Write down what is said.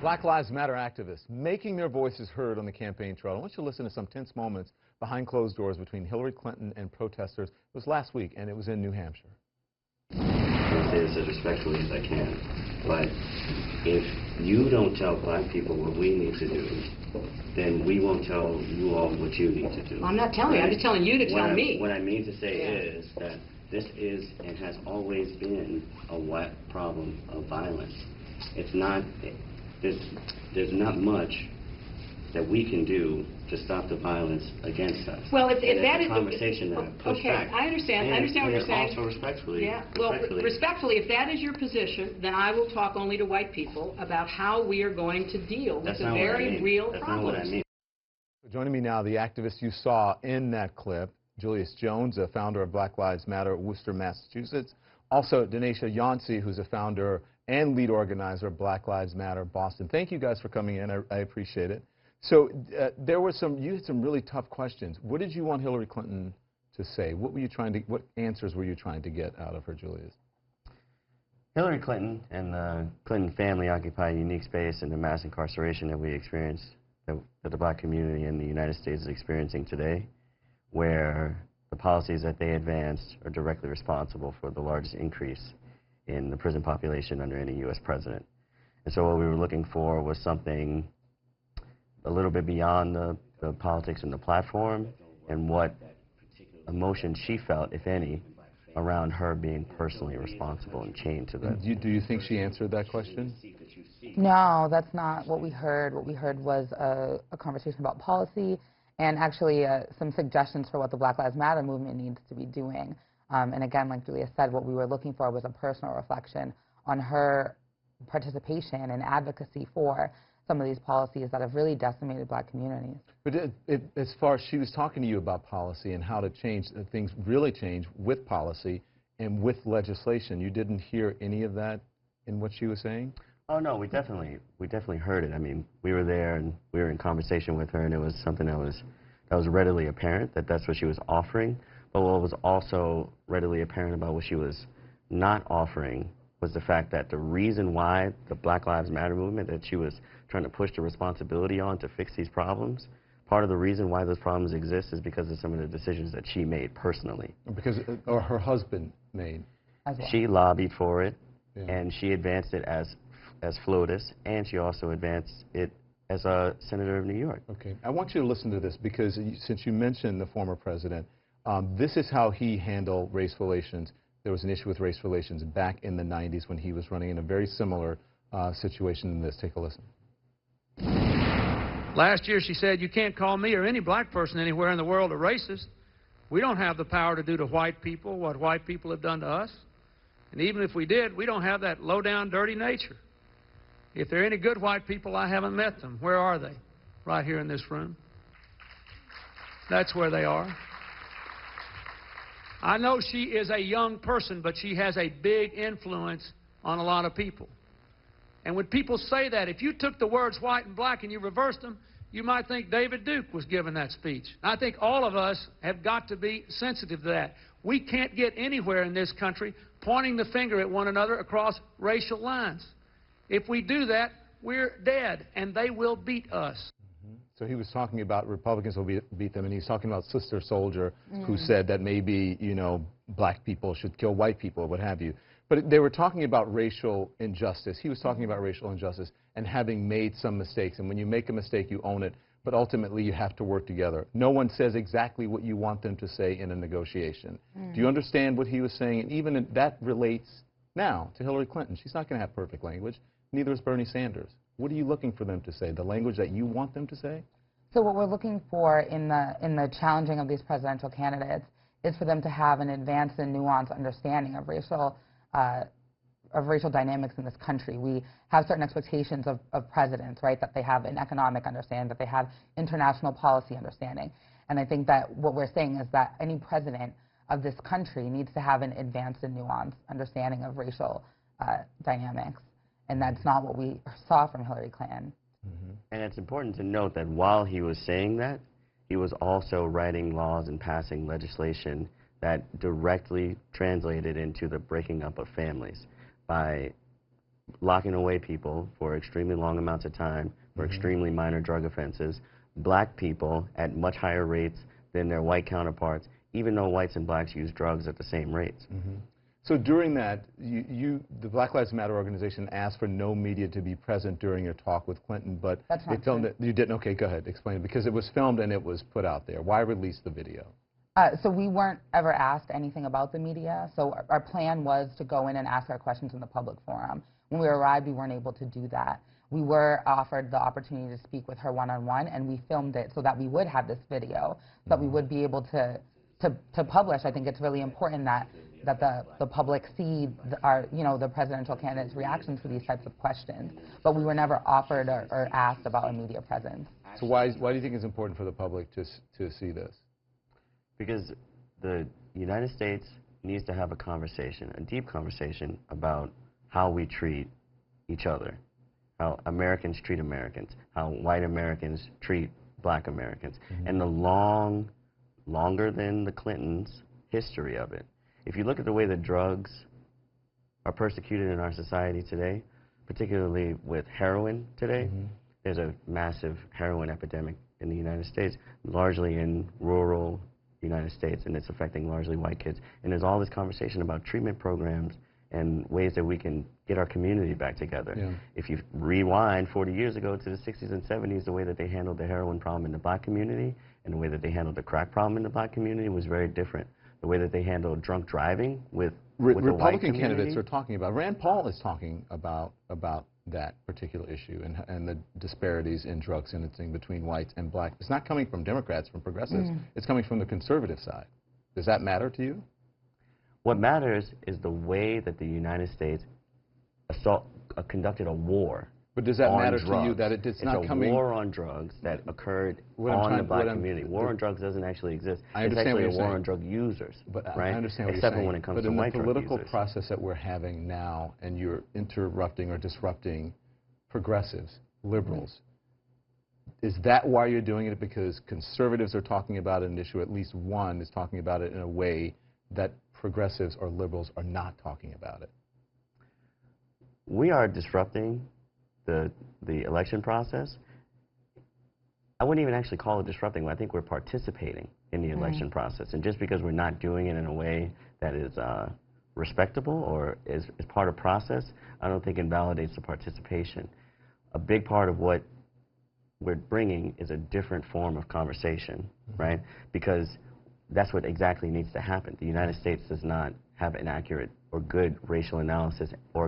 Black Lives Matter activists making their voices heard on the campaign trail. I want you to listen to some tense moments behind closed doors between Hillary Clinton and protesters. It was last week, and it was in New Hampshire. I say this as respectfully as I can, but if you don't tell black people what we need to do, then we won't tell you all what you need to do. I'm not telling you. I'm just telling you to tell me. What I mean to say is that this is and has always been a wet problem of violence. It's not, there's not much that we can do to stop the violence against us. Well, that is a conversation that I push back. Okay, I understand what you're saying. Also respectfully. Yeah. Well, respectfully, if that is your position, then I will talk only to white people about how we are going to deal with the very real problems. That's not what I mean. Joining me now, the activist you saw in that clip, Julius Jones, a founder of Black Lives Matter of Worcester, Massachusetts. Also, Denasia Yancey, who's a founder and lead organizer of Black Lives Matter Boston. Thank you guys for coming in. I appreciate it. So you had some really tough questions. What did you want Hillary Clinton to say? What answers were you trying to get out of her, Julius? Hillary Clinton and the Clinton family occupy a unique space in the mass incarceration that we experience, that the black community in the United States is experiencing today, where the policies that they advanced are directly responsible for the largest increase in the prison population under any U.S. president. And so what we were looking for was something a little bit beyond the politics and the platform, and what emotion she felt, if any, around her being personally responsible and chained to that. Do you think she answered that question? No, that's not what we heard. What we heard was a conversation about policy and actually some suggestions for what the Black Lives Matter movement needs to be doing. And again, like Julia said, what we were looking for was a personal reflection on her participation and advocacy for some of these policies that have really decimated black communities. But as far as she was talking to you about policy and how to change, things really change with policy and with legislation, you didn't hear any of that in what she was saying? Oh no, we definitely heard it. I mean, we were there and we were in conversation with her, and it was something that was readily apparent that that's what she was offering. But what was also readily apparent about what she was not offering was the fact that the reason why the Black Lives Matter movement that she was trying to push the responsibility on to fix these problems, part of the reason why those problems exist is because of some of the decisions that she made personally. Or her husband made. She lobbied for it, and she advanced it as FLOTUS, and she also advanced it as a senator of New York. Okay, I want you to listen to this because since you mentioned the former president, this is how he handled race relations. There was an issue with race relations back in the 90s when he was running in a very similar situation than this. Take a listen. Last year she said, "You can't call me or any black person anywhere in the world a racist. We don't have the power to do to white people what white people have done to us. And even if we did, we don't have that low-down, dirty nature. If there are any good white people, I haven't met them. Where are they? Right here in this room. That's where they are. I know she is a young person, but she has a big influence on a lot of people. And when people say that, if you took the words white and black and you reversed them, you might think David Duke was giving that speech. I think all of us have got to be sensitive to that. We can't get anywhere in this country pointing the finger at one another across racial lines. If we do that, we're dead, and they will beat us. So he was talking about Republicans will beat them, and he's talking about Sister Soldier, who said that maybe, you know, black people should kill white people or what have you. But they were talking about racial injustice. He was talking about racial injustice and having made some mistakes. And when you make a mistake, you own it. But ultimately, you have to work together. No one says exactly what you want them to say in a negotiation. Do you understand what he was saying? And even that relates now to Hillary Clinton. She's not going to have perfect language. Neither is Bernie Sanders. What are you looking for them to say? The language that you want them to say? So what we're looking for in the challenging of these presidential candidates is for them to have an advanced and nuanced understanding of racial dynamics in this country. We have certain expectations of presidents, right, that they have an economic understanding, that they have international policy understanding. And I think that what we're saying is that any president of this country needs to have an advanced and nuanced understanding of racial dynamics. And that's not what we saw from Hillary Clinton. And it's important to note that while he was saying that, he was also writing laws and passing legislation that directly translated into the breaking up of families by locking away people for extremely long amounts of time for extremely minor drug offenses, black people at much higher rates than their white counterparts, even though whites and blacks use drugs at the same rates. So during that, the Black Lives Matter organization asked for no media to be present during your talk with Clinton, but That's they not filmed true. it. You didn't? Okay, go ahead. Explain it. Because it was filmed and it was put out there. Why release the video? So we weren't ever asked anything about the media. So our plan was to go in and ask our questions in the public forum. When we arrived, we weren't able to do that. We were offered the opportunity to speak with her one-on-one, and we filmed it so that we would have this video, so that we would be able to publish. I think it's really important that the public see the presidential candidate's reactions to these types of questions. But we were never offered or asked about a media presence. So why do you think it's important for the public to see this? Because the United States needs to have a conversation, a deep conversation about how we treat each other, how Americans treat Americans, how white Americans treat black Americans, and the longer than the Clintons history of it. If you look at the way that drugs are persecuted in our society today, particularly with heroin today, there's a massive heroin epidemic in the United States, largely in rural United States, and it's affecting largely white kids. And there's all this conversation about treatment programs and ways that we can get our community back together. Yeah. If you rewind 40 years ago to the 60s and 70s, the way that they handled the heroin problem in the black community and the way that they handled the crack problem in the black community was very different. The way that they handled drunk driving with the white Republican community. candidates are talking about, Rand Paul is talking about that particular issue and the disparities in drug sentencing between whites and blacks. It's not coming from Democrats, from progressives. It's coming from the conservative side. Does that matter to you? What matters is the way that the United States conducted a war. But does that on matter drugs. to you that it's not a coming? war on drugs that occurred What I'm on trying- the black what I'm- community. War on drugs doesn't actually exist. I It's understand actually what a you're war saying. on drug users, But right? I understand what Except you're saying. when it comes but to in white the drug political users. process that we're having now, and you're interrupting or disrupting progressives, liberals, is that why you're doing it? Because conservatives are talking about an issue, at least one is talking about it in a way that progressives or liberals are not talking about it. We are disrupting the election process. I wouldn't even actually call it disrupting. I think we're participating in the election process. And just because we're not doing it in a way that is respectable or is part of process, I don't think invalidates the participation. A big part of what we're bringing is a different form of conversation, right? Because that's what exactly needs to happen. The United States does not have an accurate or good racial analysis or